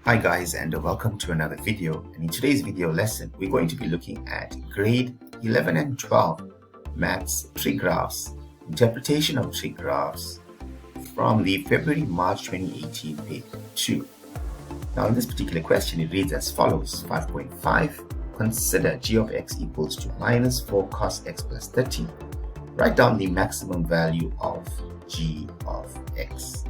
Hi guys, and welcome to another video. And in today's video lesson, we're going to be looking at grade 11 and 12 maths trig graphs, interpretation of trig graphs from the February-March 2018 paper 2. Now in this particular question, it reads as follows: 5.5, consider g of x equals to minus 4 cos x plus 30. Write down the maximum value of g of x.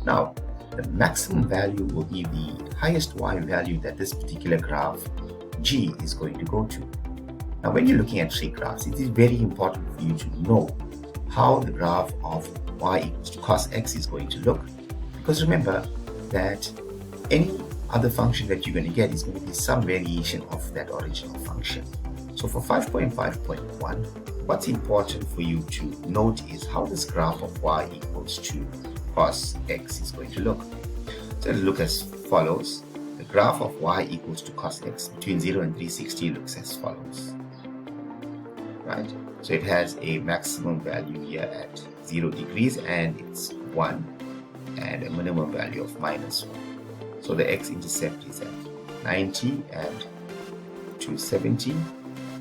Now, the maximum value will be the highest y value that this particular graph g is going to go to. Now, when you're looking at trig graphs, it is very important for you to know how the graph of y equals to cos x is going to look, because remember that any other function that you're going to get is going to be some variation of that original function. So for 5.5.1, what's important for you to note is how this graph of y equals to cos x is going to look. So it'll look as follows. The graph of y equals to cos x between 0 and 360 looks as follows. Right? So it has a maximum value here at 0 degrees and it's 1, and a minimum value of minus 1. So the x-intercept is at 90 and 270,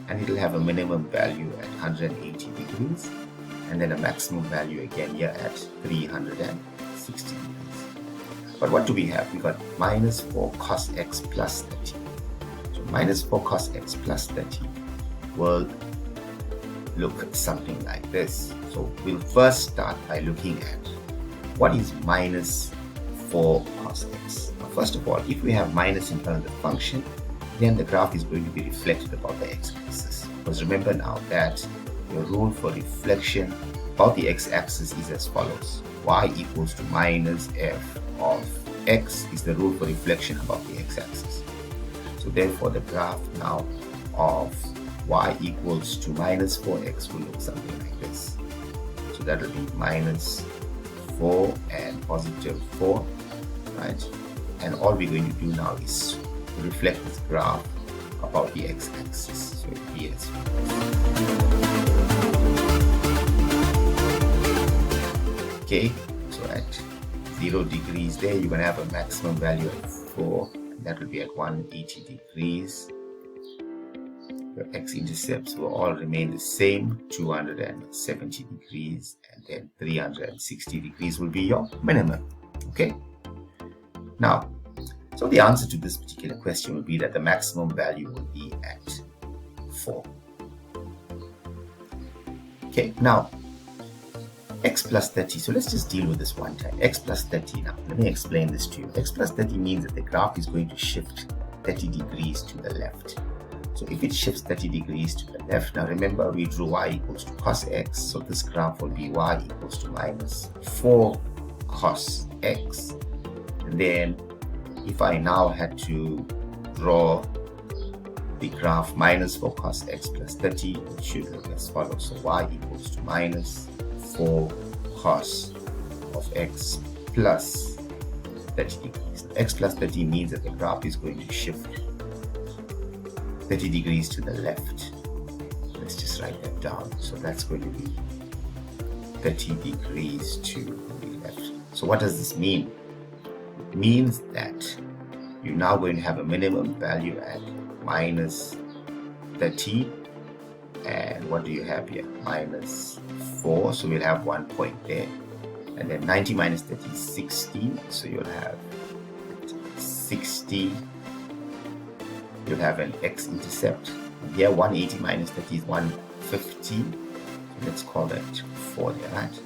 and it'll have a minimum value at 180 degrees, and then a maximum value again here at 360 degrees. But what do we have? We got minus 4 cos x plus 30. So minus 4 cos x plus 30 will look something like this. So we'll first start by looking at what is minus 4 cos x. Now, first of all, if we have minus in front of the function, then the graph is going to be reflected about the x-axis. Because remember now that the rule for reflection about the x-axis is as follows: y equals to minus f of x is the rule for reflection about the x-axis. So therefore the graph now of y equals to minus 4x will look something like this. So that will be minus 4 and positive 4, right? And all we're going to do now is reflect this graph about the x-axis. So it will be as follows. Okay, so at 0 degrees there, you're going to have a maximum value of 4. That will be at 180 degrees. Your x-intercepts will all remain the same, 270 degrees, and then 360 degrees will be your minimum. Okay, now, so the answer to this particular question will be that the maximum value will be at 4. Okay, now x plus 30. So let's just deal with this one time. X plus 30. Now, let me explain this to you. X plus 30 means that the graph is going to shift 30 degrees to the left. So if it shifts 30 degrees to the left, now remember we drew y equals to cos x. So this graph will be y equals to minus 4 cos x. And then if I now had to draw the graph minus 4 cos x plus 30, it should look as follows. So y equals to minus 4 cos of x plus 30 degrees. X plus 30 means that the graph is going to shift 30 degrees to the left. Let's just write that down. So that's going to be 30 degrees to the left. So what does this mean? It means that you're now going to have a minimum value at minus 30. And what do you have here? Minus 4, so we'll have 1 point there. And then 90 minus 30 is 60, so you'll have 60. You'll have an x-intercept. Here 180 minus 30 is 150. So let's call that 4 there, right?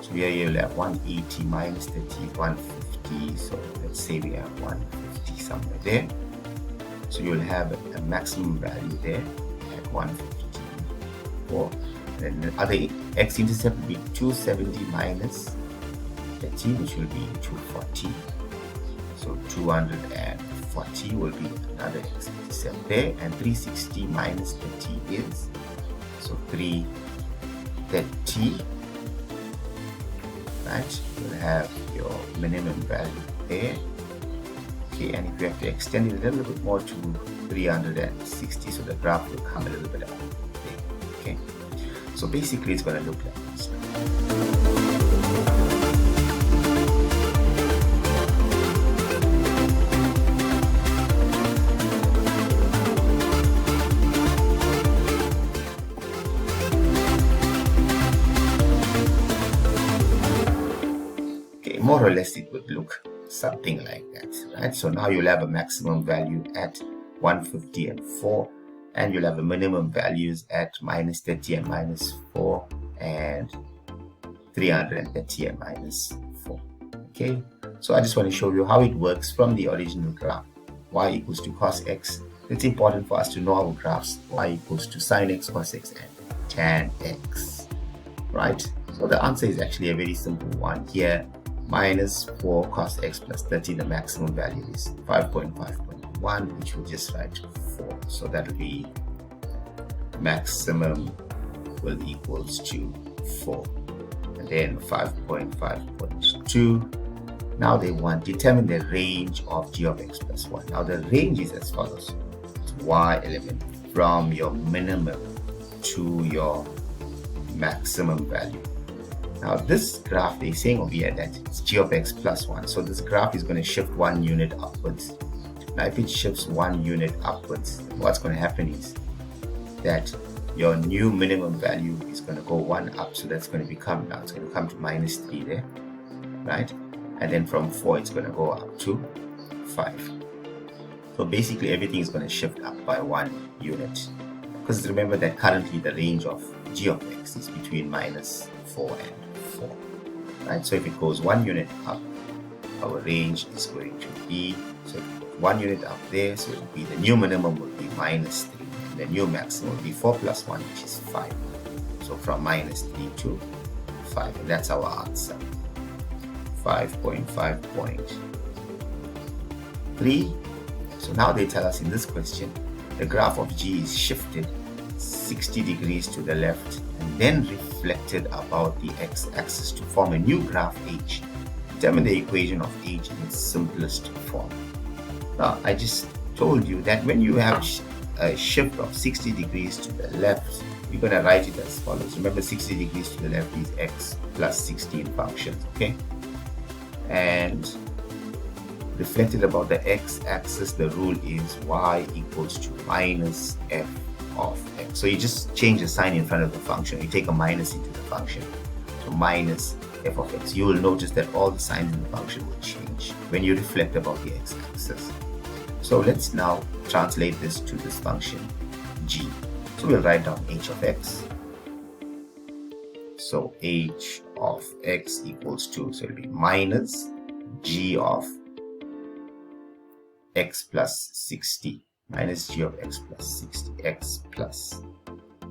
So here you'll have 180 minus 30 is 150. So let's say we have 150 somewhere there. So you'll have a maximum value there at 150. And the other x-intercept will be 270 minus 30, which will be 240. So 240 will be another x-intercept there, and 360 minus 30 is, so 330, right? You'll have your minimum value there. Okay, and if you have to extend it a little bit more to 360, so the graph will come a little bit up there. Okay, so basically it's going to look like this. more or less it would look something like that, right? So now you'll have a maximum value at 150 and 4, and you'll have a minimum values at minus 30 and minus 4 and 330 and minus 4. Okay, so I just want to show you how it works from the original graph. Y equals to cos x. It's important for us to know our graphs. Y equals to sin x, cos x, and tan x, right? So the answer is actually a very simple one here. Minus 4 cos x plus 30, the maximum value is 5.5.1, which we'll just write 4. So that will be maximum will equals to 4. And then 5.5.2. Now they want determine the range of g of x plus 1. Now the range is as follows. It's y element from your minimum to your maximum value. Now this graph, they're saying over here that it's g of x plus 1. So this graph is going to shift 1 unit upwards. Now if it shifts 1 unit upwards, what's going to happen is that your new minimum value is going to go 1 up. So that's going to become, now it's going to come to minus 3 there, right? And then from 4 it's going to go up to 5. So basically everything is going to shift up by 1 unit. Because remember that currently the range of g of x is between minus 4 and 4, right? So if it goes 1 unit up, our range is going to be, so if it goes 1 unit up there, so it will be the new minimum will be minus 3, and the new maximum will be 4 plus 1, which is 5. So from minus 3 to 5, and that's our answer. 5.5.3. So now they tell us in this question the graph of g is shifted 60 degrees to the left and then reflected about the x-axis to form a new graph h. Determine the equation of h in its simplest form. Now I just told you that when you have a shift of 60 degrees to the left, you're going to write it as follows. Remember, 60 degrees to the left is x plus 16 functions, okay? And reflected about the x-axis, the rule is y equals to minus f of x. So you just change the sign in front of the function. You take a minus into the function. So minus f of x. You will notice that all the signs in the function will change when you reflect about the x-axis. So let's now translate this to this function g. So we'll write down h of x. So h of x equals to, so it'll be minus g of x plus 60, minus g of x plus 60, x plus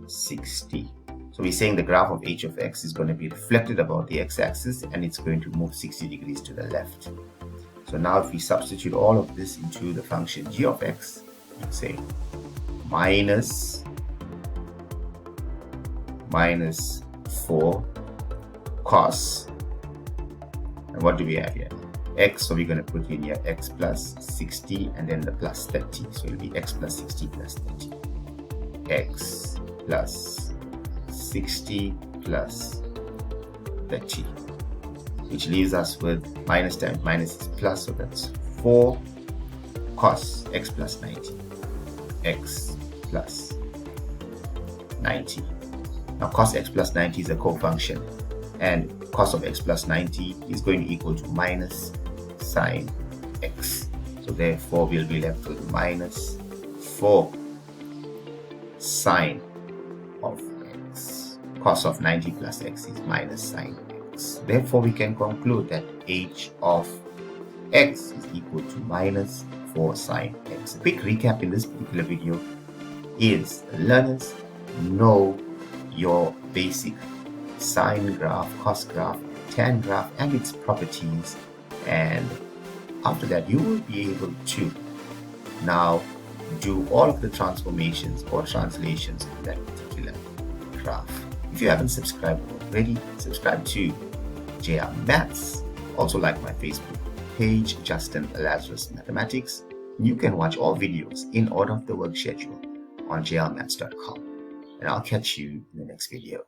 60. So we're saying the graph of h of x is going to be reflected about the x-axis and it's going to move 60 degrees to the left. So now if we substitute all of this into the function g of x, let's say minus 4 cos, and what do we have here? X, so we're going to put in here x plus 60 and then the plus 30. So it will be x plus 60 plus 30. X plus 60 plus 30. Which leaves us with minus times minus is plus, so that's 4 cos x plus 90. X plus 90. Now cos x plus 90 is a co-function, and cos of x plus 90 is going to equal to minus sine x. So therefore we'll be left with minus 4 sine of x. Cos of 90 plus x is minus sine x. Therefore we can conclude that h of x is equal to minus 4 sine x. A quick recap in this particular video is learners know your basic sine graph, cos graph, tan graph and its properties, and after that you will be able to now do all of the transformations or translations of that particular graph. If you haven't subscribed already, subscribe to JR Maths. Also like my Facebook page, Justin Lazarus Mathematics. You can watch all videos in order of the work schedule on jrmaths.com. And I'll catch you in the next video.